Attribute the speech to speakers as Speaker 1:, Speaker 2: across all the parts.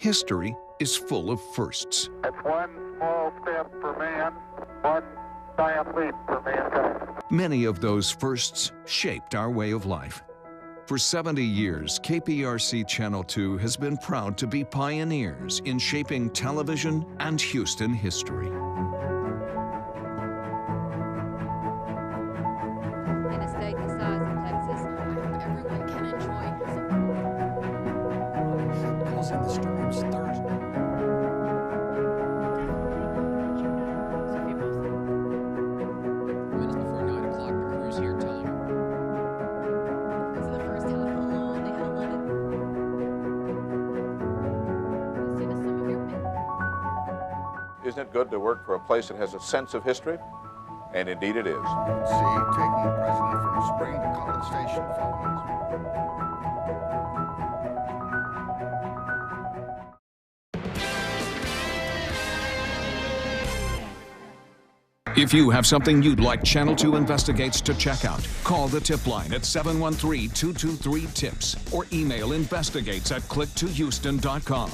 Speaker 1: History is full of firsts.
Speaker 2: It's one small step for man, one giant leap for mankind.
Speaker 1: Many of those firsts shaped our way of life. For 70 years, KPRC Channel 2 has been proud to be pioneers in shaping television and Houston history.
Speaker 3: In a state the size of Texas, everyone can enjoy.
Speaker 4: Causing the storm's Thursday. Minutes before 9 o'clock, the crew's here telling them.
Speaker 3: This is the first time in a long they had 11. Send us some of your men.
Speaker 5: Isn't it good to work for a place that has a sense of history? And indeed it is.
Speaker 6: See, taking the president from Spring to College Station following.
Speaker 1: If you have something you'd like Channel 2 Investigates to check out, call the tip line at 713-223-TIPS or email investigates@click2houston.com.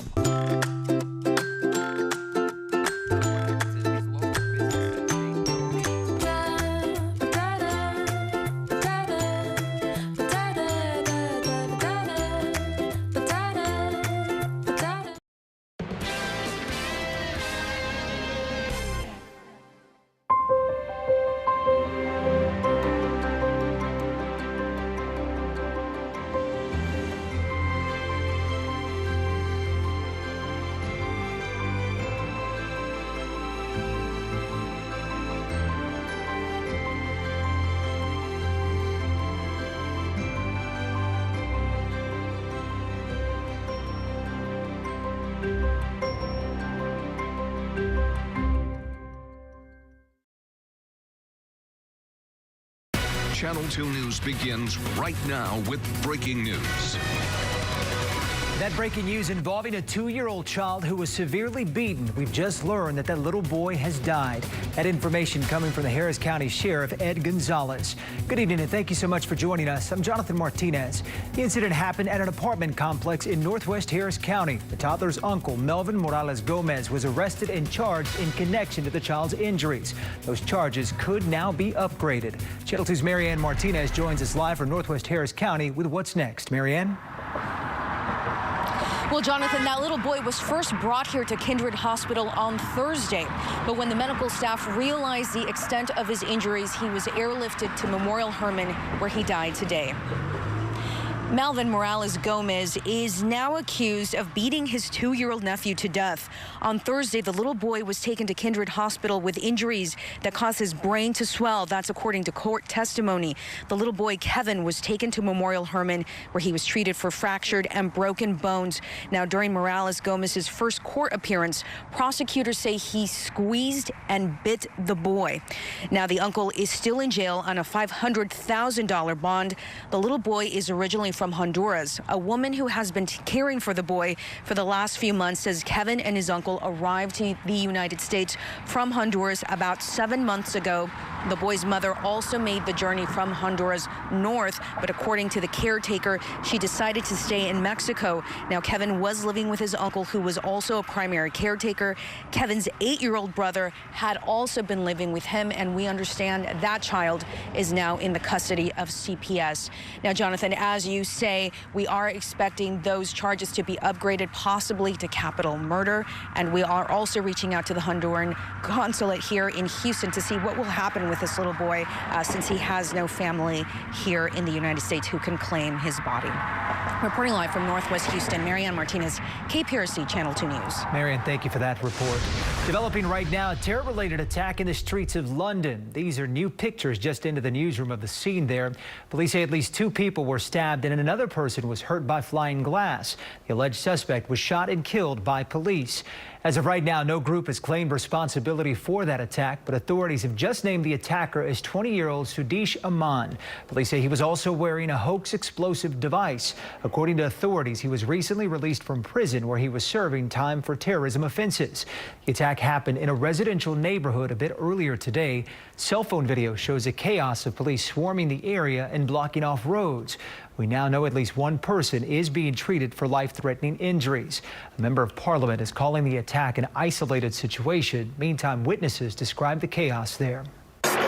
Speaker 1: Channel 2 News begins right now with breaking news.
Speaker 7: That breaking news involving a 2-year-old child who was severely beaten. We've just learned that little boy has died. That information coming from the Harris County Sheriff Ed Gonzalez. Good evening and thank you so much for joining us. I'm Jonathan Martinez. The incident happened at an apartment complex in northwest Harris County. The toddler's uncle, Melvin Morales Gomez, was arrested and charged in connection to the child's injuries. Those charges could now be upgraded. Channel 2's Marianne Martinez joins us live from northwest Harris County with what's next. Marianne?
Speaker 8: Well, Jonathan, that little boy was first brought here to Kindred Hospital on Thursday. But when the medical staff realized the extent of his injuries, he was airlifted to Memorial Hermann, where he died today. Melvin Morales Gomez is now accused of beating his 2-year-old nephew to death. On Thursday, the little boy was taken to Kindred Hospital with injuries that caused his brain to swell. That's according to court testimony. The little boy, Kevin, was taken to Memorial Hermann, where he was treated for fractured and broken bones. Now, during Morales Gomez's first court appearance, prosecutors say he squeezed and bit the boy. Now, the uncle is still in jail on a $500,000 bond. The little boy is originally from Honduras. A woman who has been caring for the boy for the last few months says Kevin and his uncle arrived to the United States from Honduras about 7 months ago. The boy's mother also made the journey from Honduras north, but according to the caretaker, she decided to stay in Mexico. Now, Kevin was living with his uncle, who was also a primary caretaker. Kevin's 8-year-old brother had also been living with him, and we understand that child is now in the custody of CPS. Now, Jonathan, as you say, we are expecting those charges to be upgraded, possibly to capital murder, and we are also reaching out to the Honduran consulate here in Houston to see what will happen with this little boy, since he has no family here in the United States who can claim his body. Reporting live from Northwest Houston, Marianne Martinez, KPRC Channel 2 News.
Speaker 7: Marianne, thank you for that report. Developing right now, a terror-related attack in the streets of London. These are new pictures just into the newsroom of the scene there. Police say at least 2 people were stabbed and another person was hurt by flying glass. The alleged suspect was shot and killed by police. As of right now, no group has claimed responsibility for that attack, but authorities have just named the attacker as 20-year-old Sudish Aman. Police say he was also wearing a hoax explosive device. According to authorities, he was recently released from prison where he was serving time for terrorism offenses. The attack happened in a residential neighborhood a bit earlier today. Cell phone video shows a chaos of police swarming the area and blocking off roads. We now know at least one person is being treated for life-threatening injuries. A member of parliament is calling the attack an isolated situation. Meantime, witnesses describe the chaos there.
Speaker 9: Young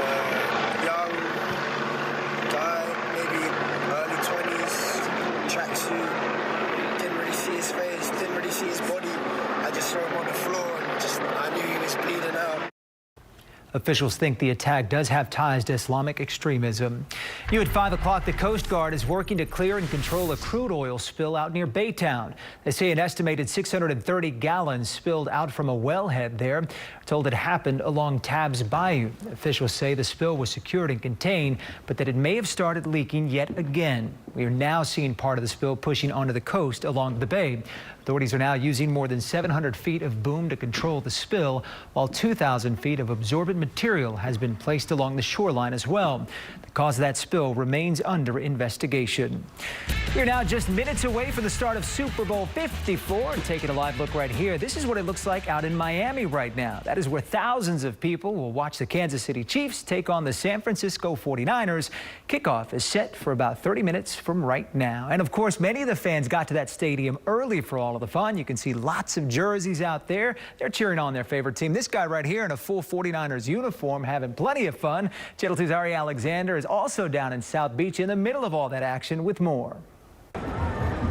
Speaker 9: guy, maybe early 20s, tracksuit, didn't really see his face, didn't really see his body. I just saw him on the floor and I knew he was bleeding out.
Speaker 7: Officials think the attack does have ties to Islamic extremism. New at 5 o'clock, the Coast Guard is working to clear and control a crude oil spill out near Baytown. They say an estimated 630 gallons spilled out from a wellhead there. Told it happened along Tabbs Bayou. Officials say the spill was secured and contained, but that it may have started leaking yet again. We are now seeing part of the spill pushing onto the coast along the bay. Authorities are now using more than 700 feet of boom to control the spill, while 2,000 feet of absorbent material has been placed along the shoreline as well. The cause of that spill remains under investigation. We're now just minutes away from the start of Super Bowl 54 and taking a live look right here. This is what it looks like out in Miami right now. That is where thousands of people will watch the Kansas City Chiefs take on the San Francisco 49ers. Kickoff is set for about 30 minutes from right now. And of course, many of the fans got to that stadium early for all of the fun. You can see lots of jerseys out there. They're cheering on their favorite team. This guy right here in a full 49ers uniform having plenty of fun. Channel 2's Ari Alexander is also down in South Beach in the middle of all that action with more.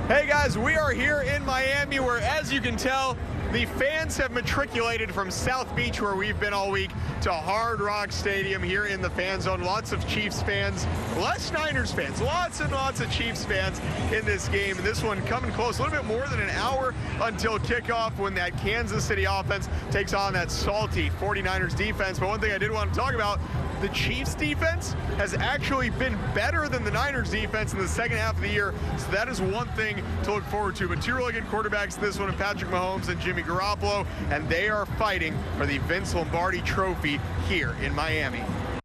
Speaker 10: Hey guys, we are here in Miami where, as you can tell, the fans have matriculated from South Beach, where we've been all week, to Hard Rock Stadium here in the fan zone. Lots of Chiefs fans, less Niners fans, lots and lots of Chiefs fans in this game. And this one coming close, a little bit more than an hour until kickoff, when that Kansas City offense takes on that salty 49ers defense. But one thing I did want to talk about, the Chiefs defense has actually been better than the Niners defense in the second half of the year. So that is one thing to look forward to. But two really good quarterbacks, this one, Patrick Mahomes and Jimmy Garoppolo, and they are fighting for the Vince Lombardi Trophy here in Miami.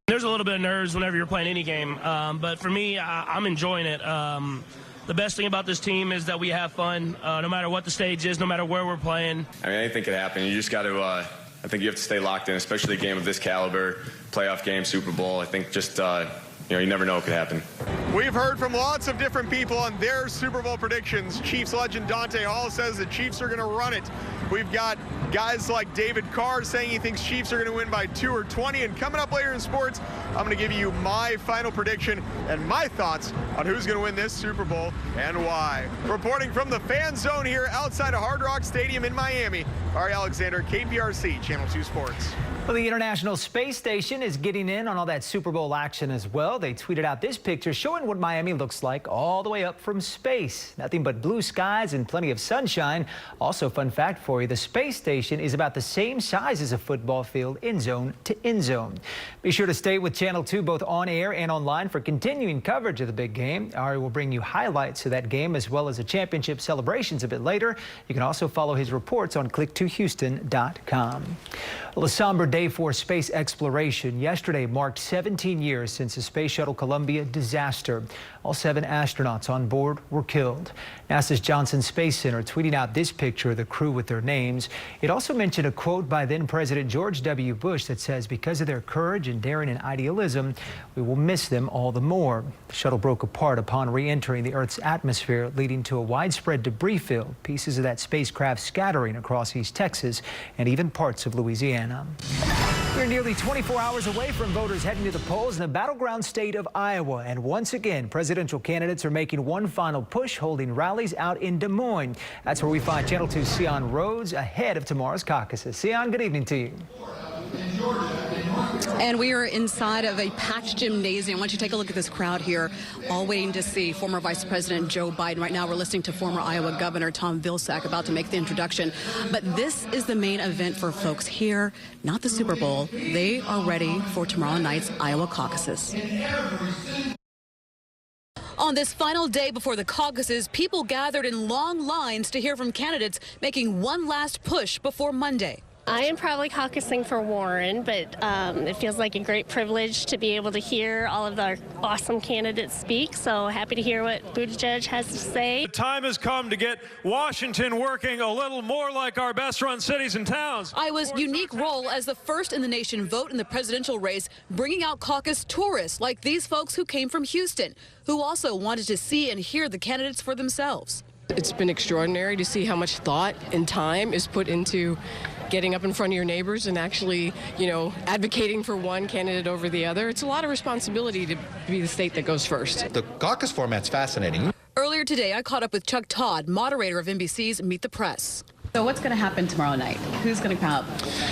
Speaker 11: There's a little bit of nerves whenever you're playing any game, but for me, I'm enjoying it. The best thing about this team is that we have fun, no matter what the stage is, no matter where we're playing.
Speaker 12: I mean, anything could happen. You just got to, I think you have to stay locked in, especially a game of this caliber, playoff game, Super Bowl. I think just, you never know what could happen.
Speaker 10: We've heard from lots of different people on their Super Bowl predictions. Chiefs legend Dante Hall says the Chiefs are going to run it. We've got guys like David Carr saying he thinks Chiefs are going to win by 2 or 20. And coming up later in sports, I'm going to give you my final prediction and my thoughts on who's going to win this Super Bowl and why. Reporting from the fan zone here outside of Hard Rock Stadium in Miami, Ari Alexander, KPRC, Channel 2 Sports.
Speaker 7: Well, the International Space Station is getting in on all that Super Bowl action as well. They tweeted out this picture showing what Miami looks like all the way up from space. Nothing but blue skies and plenty of sunshine. Also, fun fact for you, the space station is about the same size as a football field, end zone to end zone. Be sure to stay with Channel 2 both on air and online for continuing coverage of the big game. Ari will bring you highlights of that game as well as the championship celebrations a bit later. You can also follow his reports on click2houston.com. Well, a somber day for space exploration. Yesterday marked 17 years since the Space Shuttle Columbia disaster. All 7 astronauts on board were killed. NASA's Johnson Space Center tweeting out this picture of the crew with their names. It also mentioned a quote by then President George W. Bush that says, "Because of their courage and daring and idealism, we will miss them all the more." The shuttle broke apart upon re-entering the Earth's atmosphere, leading to a widespread debris field, pieces of that spacecraft scattering across East Texas and even parts of Louisiana. We're nearly 24 hours away from voters heading to the polls in the battleground state of Iowa. And once again, presidential candidates are making one final push, holding rallies out in Des Moines. That's where we find Channel 2's Sion Rhodes ahead of tomorrow's caucuses. Sion, good evening to you.
Speaker 13: And we are inside of a packed gymnasium. Why don't you take a look at this crowd here, all waiting to see former Vice President Joe Biden. Right now we're listening to former Iowa Governor Tom Vilsack about to make the introduction. But this is the main event for folks here, not the Super Bowl. They are ready for tomorrow night's Iowa caucuses. On this final day before the caucuses, people gathered in long lines to hear from candidates making one last push before Monday.
Speaker 14: I am probably caucusing for Warren, but it feels like a great privilege to be able to hear all of our awesome candidates speak. So happy to hear what Buttigieg has to say.
Speaker 15: The time has come to get Washington working a little more like our best-run cities and towns.
Speaker 13: Iowa's unique role as the first in the nation vote in the presidential race, bringing out caucus tourists like these folks who came from Houston, who also wanted to see and hear the candidates for themselves.
Speaker 16: It's been extraordinary to see how much thought and time is put into getting up in front of your neighbors and actually, advocating for one candidate over the other. It's a lot of responsibility to be the state that goes first.
Speaker 17: The caucus format's fascinating.
Speaker 13: Earlier today, I caught up with Chuck Todd, moderator of NBC's Meet the Press.
Speaker 18: So what's going to happen tomorrow night? Who's going to come up?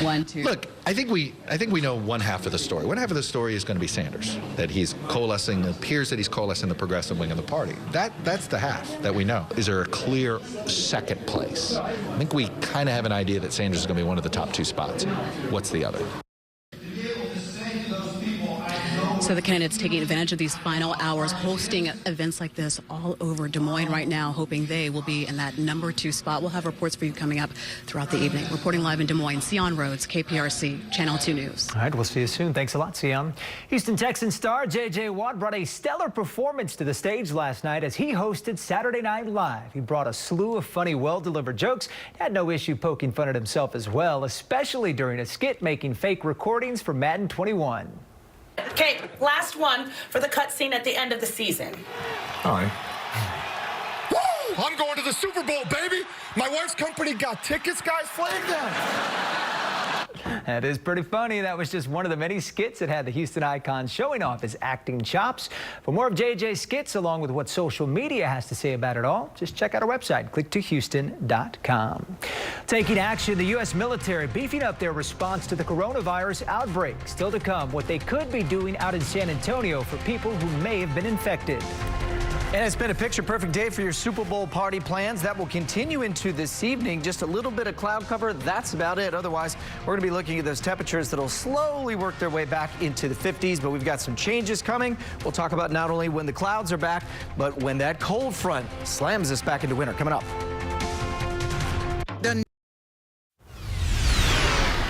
Speaker 18: 1, 2.
Speaker 17: Look, I think we know one half of the story. One half of the story is going to be Sanders, that he's coalescing, it appears that he's coalescing the progressive wing of the party. That's the half that we know. Is there a clear second place? I think we kind of have an idea that Sanders is going to be one of the top 2 spots. What's the other?
Speaker 13: So the candidates taking advantage of these final hours, hosting events like this all over Des Moines right now, hoping they will be in that number 2 spot. We'll have reports for you coming up throughout the evening. Reporting live in Des Moines, Sion Rhodes, KPRC, Channel 2 News.
Speaker 7: All right, we'll see you soon. Thanks a lot, Sion. Houston Texans star J.J. Watt brought a stellar performance to the stage last night as he hosted Saturday Night Live. He brought a slew of funny, well-delivered jokes. Had no issue poking fun at himself as well, especially during a skit making fake recordings for Madden 21.
Speaker 19: Okay, last one for the cutscene at the end of the season.
Speaker 17: All right.
Speaker 6: Woo! I'm going to the Super Bowl, baby. My wife's company got tickets, guys. Flag them.
Speaker 7: That is pretty funny. That was just one of the many skits that had the Houston icon showing off his acting chops. For more of JJ's skits, along with what social media has to say about it all, just check out our website, click2houston.com. Taking action, the U.S. military beefing up their response to the coronavirus outbreak. Still to come, what they could be doing out in San Antonio for people who may have been infected.
Speaker 20: And it's been a picture-perfect day for your Super Bowl party plans. That will continue into this evening. Just a little bit of cloud cover. That's about it. Otherwise, we're going to be looking at those temperatures that'll slowly work their way back into the 50s. But we've got some changes coming. We'll talk about not only when the clouds are back, but when that cold front slams us back into winter. Coming up.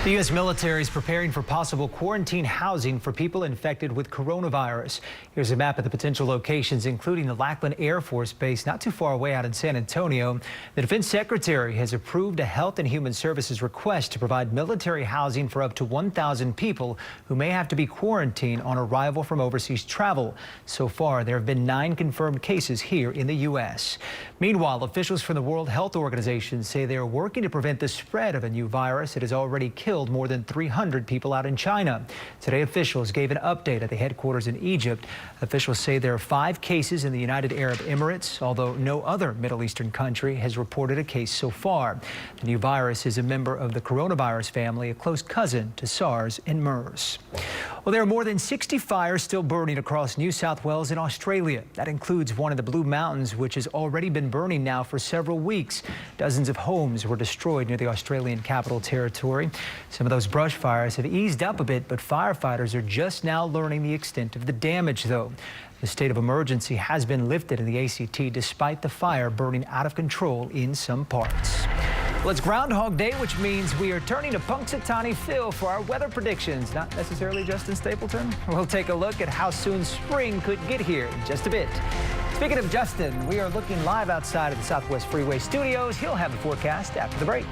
Speaker 7: The U.S. military is preparing for possible quarantine housing for people infected with coronavirus. Here's a map of the potential locations, including the Lackland Air Force Base, not too far away out in San Antonio. The Defense Secretary has approved a Health and Human Services request to provide military housing for up to 1,000 people who may have to be quarantined on arrival from overseas travel. So far, there have been 9 confirmed cases here in the U.S. Meanwhile, officials from the World Health Organization say they are working to prevent the spread of a new virus that has already killed more than 300 people out in China. Today, officials gave an update at the headquarters in Egypt. Officials say there are 5 cases in the United Arab Emirates, although no other Middle Eastern country has reported a case so far. The new virus is a member of the coronavirus family, a close cousin to SARS and MERS. Well, there are more than 60 fires still burning across New South Wales in Australia. That includes one in the Blue Mountains, which has already been burning now for several weeks. Dozens of homes were destroyed near the Australian Capital Territory. Some of those brush fires have eased up a bit, but firefighters are just now learning the extent of the damage, though. The state of emergency has been lifted in the ACT despite the fire burning out of control in some parts. Well, it's Groundhog Day, which means we are turning to Punxsutawney Phil for our weather predictions. Not necessarily Justin Stapleton. We'll take a look at how soon spring could get here in just a bit. Speaking of Justin, we are looking live outside of the Southwest Freeway Studios. He'll have the forecast after the break.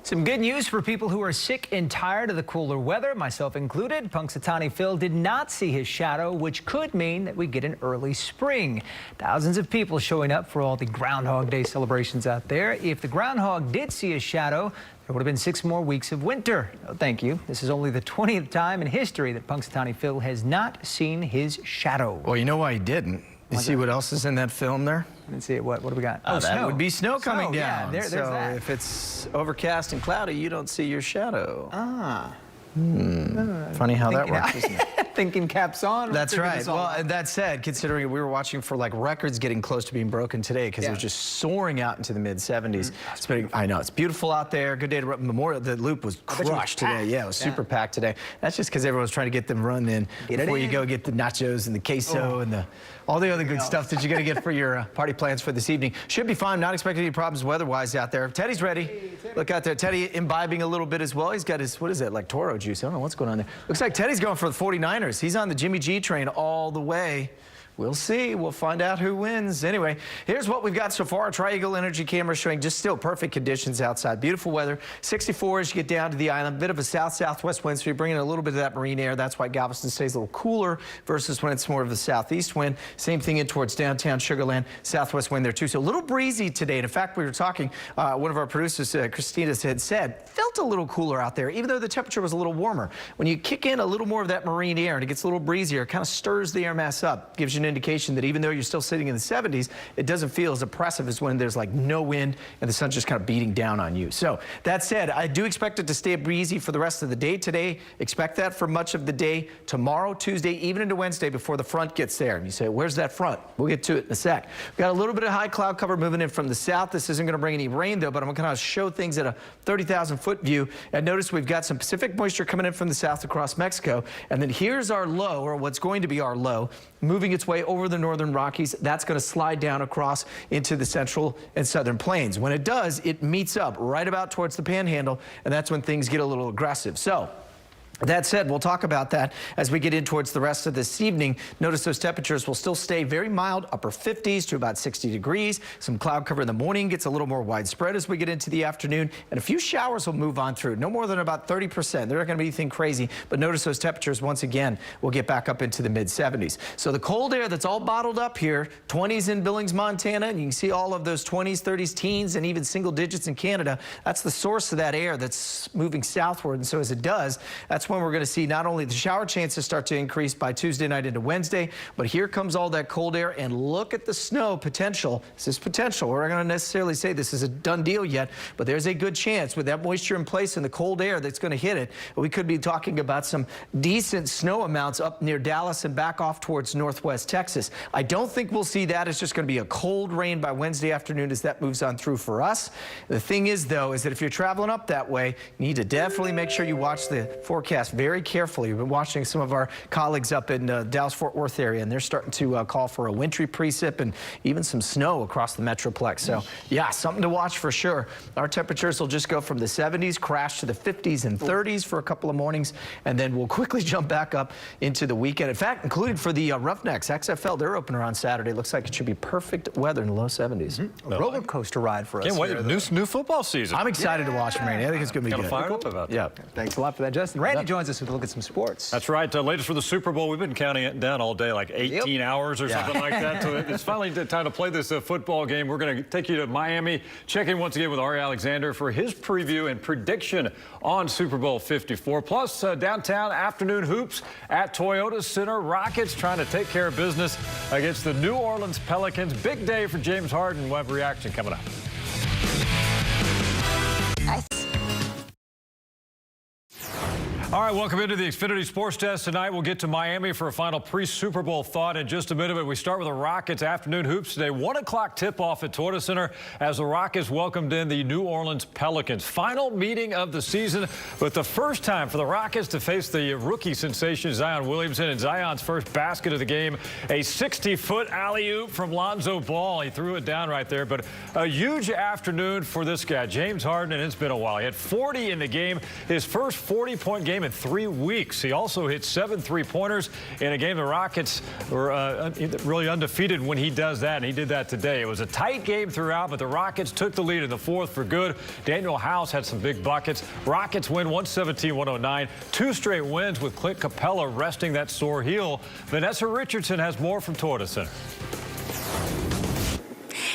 Speaker 7: Some good news for people who are sick and tired of the cooler weather, myself included. Punxsutawney Phil did not see his shadow, which could mean that we get an early spring. Thousands of people showing up for all the Groundhog Day celebrations out there. If the groundhog did see his shadow, there would have been 6 more weeks of winter. No, thank you. This is only the 20th time in history that Punxsutawney Phil has not seen his shadow.
Speaker 20: Well, you know why he didn't? You see what else is in that film there?
Speaker 7: I didn't see it. What do we got?
Speaker 20: Oh, that would be snow coming down.
Speaker 7: Yeah, there's
Speaker 20: so
Speaker 7: that.
Speaker 20: if it's overcast and cloudy, you don't see your shadow.
Speaker 7: Ah.
Speaker 20: Funny how that works, isn't it?
Speaker 7: thinking caps on.
Speaker 20: That's right. Well, and that said, considering we were watching for like records getting close to being broken today because it was just soaring out into the mid-70s. I know it's beautiful out there. Good day to run Memorial. The Loop was crushed today. Yeah, it was super packed today. That's just because everyone was trying to get them run in before you go get the nachos and the queso and all the other good stuff that you're going to get for your party plans for this evening. Should be fine. Not expecting any problems weather-wise out there. Teddy's ready. Hey, Teddy. Look out there. Teddy imbibing a little bit as well. He's got his, what is it, like Toro juice. I don't know what's going on there. Looks like Teddy's going for the 49ers. He's on the Jimmy G train all the way. We'll see. We'll find out who wins. Anyway, here's what we've got so far. Tri-Eagle Energy camera showing just still perfect conditions outside. Beautiful weather. 64 as you get down to the island. Bit of a south-southwest wind, so you're bringing a little bit of that marine air. That's why Galveston stays a little cooler versus when it's more of a southeast wind. Same thing in towards downtown Sugar Land. Southwest wind there, too. So a little breezy today. And in fact, we were talking, one of our producers, Christina, had said, felt a little cooler out there, even though the temperature was a little warmer. When you kick in a little more of that marine air and it gets a little breezier, it kind of stirs the air mass up. Gives you an indication that even though you're still sitting in the 70s, it doesn't feel as oppressive as when there's like no wind and the sun's just kind of beating down on you. So that said, I do expect it to stay breezy for the rest of the day today. Expect that for much of the day tomorrow, Tuesday, even into Wednesday before the front gets there. And you say, where's that front? We'll get to it in a sec. We've got a little bit of high cloud cover moving in from the south. This isn't going to bring any rain, though, but I'm going to show things at a 30,000-foot view. And notice we've got some Pacific moisture coming in from the south across Mexico. And then here's our low, or what's going to be our low, moving its way over the northern Rockies. That's going to slide down across into the central and southern plains. When it does, it meets up right about towards the panhandle, and that's when things get a little aggressive. So that said, we'll talk about that as we get in towards the rest of this evening. Notice those temperatures will still stay very mild, upper 50s to about 60 degrees. Some cloud cover in the morning gets a little more widespread as we get into the afternoon, and a few showers will move on through. No more than about 30%. They're not going to be anything crazy, but notice those temperatures once again will get back up into the mid-70s. So the cold air that's all bottled up here, 20s in Billings, Montana, and you can see all of those 20s, 30s, teens, and even single digits in Canada. That's the source of that air that's moving southward, and so as it does, that's when we're going to see not only the shower chances start to increase by Tuesday night into Wednesday, but here comes all that cold air, and look at the snow potential. This is potential. We're not going to necessarily say this is a done deal yet, but there's a good chance with that moisture in place and the cold air that's going to hit it. We could be talking about some decent snow amounts up near Dallas and back off towards northwest Texas. I don't think we'll see that. It's just going to be a cold rain by Wednesday afternoon as that moves on through for us. The thing is, though, is that if you're traveling up that way, you need to definitely make sure you watch the forecast very carefully. We've been watching some of our colleagues up in Dallas-Fort Worth area, and they're starting to call for a wintry precip and even some snow across the Metroplex. So, yeah, something to watch for sure. Our temperatures will just go from the 70s, crash to the 50s and 30s for a couple of mornings, and then we'll quickly jump back up into the weekend. In fact, including for the Roughnecks, XFL, their opener on Saturday. Looks like it should be perfect weather in the low 70s.
Speaker 7: A roller coaster ride for us.
Speaker 15: Can't wait. New football season.
Speaker 20: I'm excited to watch them, Randy. I think it's going to be good.
Speaker 15: Fired up about that.
Speaker 20: Yeah.
Speaker 7: Thanks a lot for that, Justin. Randy joins us with a look at some sports.
Speaker 15: That's right. Latest for the Super Bowl. We've been counting it down all day, like 18 hours or something like that. So it's finally time to play this football game. We're going to take you to Miami, check in once again with Ari Alexander for his preview and prediction on Super Bowl 54. Plus, downtown afternoon hoops at Toyota Center. Rockets trying to take care of business against the New Orleans Pelicans. Big day for James Harden. We'll have reaction coming up. All right, welcome into the Xfinity Sports Desk tonight. We'll get to Miami for a final pre-Super Bowl thought in just a minute. But we start with the Rockets afternoon hoops today. 1 o'clock tip-off at Toyota Center as the Rockets welcomed in the New Orleans Pelicans. Final meeting of the season, but the first time for the Rockets to face the rookie sensation Zion Williamson. And Zion's first basket of the game, a 60-foot alley-oop from Lonzo Ball. He threw it down right there. But a huge afternoon for this guy, James Harden, and it's been a while. He had 40 in the game, his first 40-point game in 3 weeks. He also hit 7 3-pointers in a game. The Rockets were really undefeated when he does that, and he did that today. It was a tight game throughout, but the Rockets took the lead in the fourth for good. Daniel House had some big buckets. Rockets win 117-109. 2 straight wins with Clint Capella resting that sore heel. Vanessa Richardson has more from Toyota Center.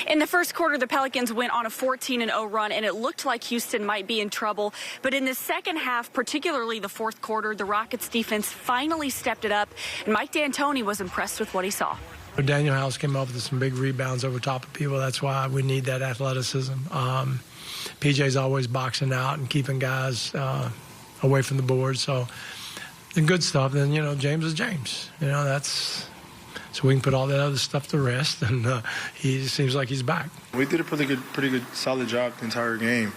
Speaker 21: In the first quarter, the Pelicans went on a 14-0 run, and it looked like Houston might be in trouble. But in the second half, particularly the fourth quarter, the Rockets defense finally stepped it up, and Mike D'Antoni was impressed with what he saw.
Speaker 22: Daniel House came up with some big rebounds over top of people. That's why we need that athleticism. PJ's always boxing out and keeping guys away from the board. So the good stuff, then, you know, James is James. You know, that's so we can put all that other stuff to rest, and he seems like he's back.
Speaker 2: We did a pretty good, solid job the entire game.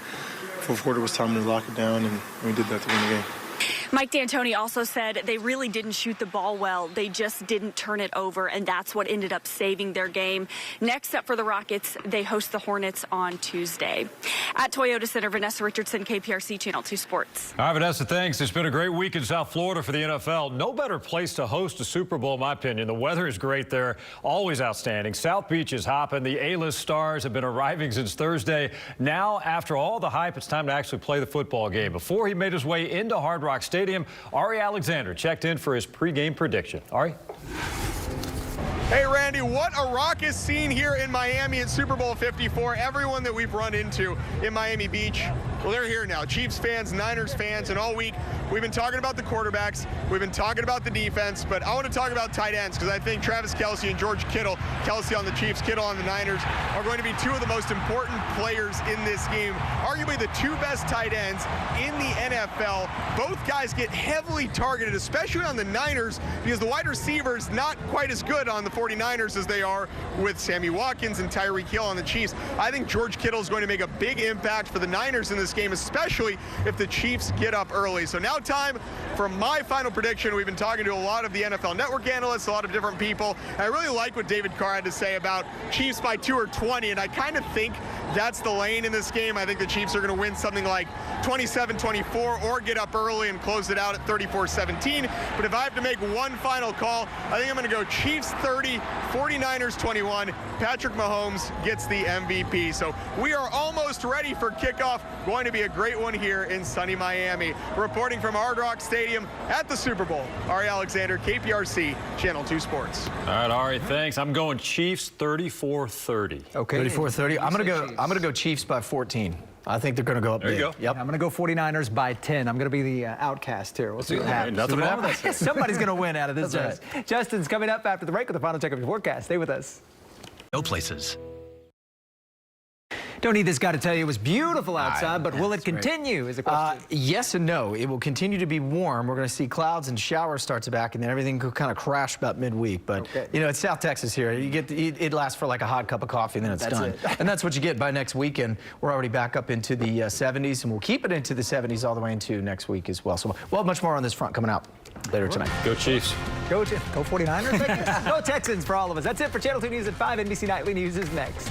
Speaker 2: Fourth quarter was time to lock it down, and we did that to win the game.
Speaker 21: Mike D'Antoni also said they really didn't shoot the ball well. They just didn't turn it over, and that's what ended up saving their game. Next up for the Rockets, they host the Hornets on Tuesday. At Toyota Center, Vanessa Richardson, KPRC Channel 2 Sports.
Speaker 15: All right, Vanessa, thanks. It's been a great week in South Florida for the NFL. No better place to host a Super Bowl, in my opinion. The weather is great there, always outstanding. South Beach is hopping. The A-list stars have been arriving since Thursday. Now, after all the hype, it's time to actually play the football game. Before he made his way into Hard Rock Stadium, Ari Alexander checked in for his pregame prediction. Ari?
Speaker 10: Hey, Randy, what a raucous scene here in Miami at Super Bowl 54. Everyone that we've run into in Miami Beach, well, they're here now. Chiefs fans, Niners fans, and all week we've been talking about the quarterbacks. We've been talking about the defense, but I want to talk about tight ends because I think Travis Kelce and George Kittle, Kelce on the Chiefs, Kittle on the Niners, are going to be two of the most important players in this game. Arguably the two best tight ends in the NFL. Both guys get heavily targeted, especially on the Niners, because the wide receivers not quite as good on the 49ers as they are with Sammy Watkins and Tyreek Hill on the Chiefs. I think George Kittle is going to make a big impact for the Niners in this game, especially if the Chiefs get up early. So now time for my final prediction. We've been talking to a lot of the NFL Network analysts, a lot of different people. I really like what David Carr had to say about Chiefs by 2 or 20, and I kind of think that's the lane in this game. I think the Chiefs are going to win something like 27-24 or get up early and close it out at 34-17. But if I have to make one final call, I think I'm going to go Chiefs 30, 49ers 21. Patrick Mahomes gets the MVP. So we are almost ready for kickoff. Going to be a great one here in sunny Miami. Reporting from Hard Rock Stadium at the Super Bowl, Ari Alexander, KPRC, Channel 2 Sports.
Speaker 15: All right, Ari, thanks. I'm going Chiefs 34-30.
Speaker 20: Okay. 34-30. I'm gonna go Chiefs by 14. I think they're going to go up big.
Speaker 15: There you go.
Speaker 20: Yep.
Speaker 7: I'm going to go 49ers by 10. I'm going to be the outcast here. We'll see what happens.
Speaker 15: Nothing wrong with that.
Speaker 7: Somebody's going to win out of this.
Speaker 20: That's
Speaker 7: Right. Justin's coming up after the break with the final check of your forecast. Stay with us.
Speaker 4: No places.
Speaker 7: Don't need this guy to tell you it was beautiful outside, but will it continue is the question.
Speaker 20: Yes and no. It will continue to be warm. We're going to see clouds and shower starts back, and then everything could kind of crash about midweek. But, you know, it's South Texas here. You get it lasts for like a hot cup of coffee, and then it's done. And that's what you get by next weekend. We're already back up into the 70s, and we'll keep it into the 70s all the way into next week as well. So we'll have much more on this front coming out later tonight.
Speaker 15: Go Chiefs.
Speaker 7: Go 49ers. Go Texans for all of us. That's it for Channel 2 News at 5. NBC Nightly News is next.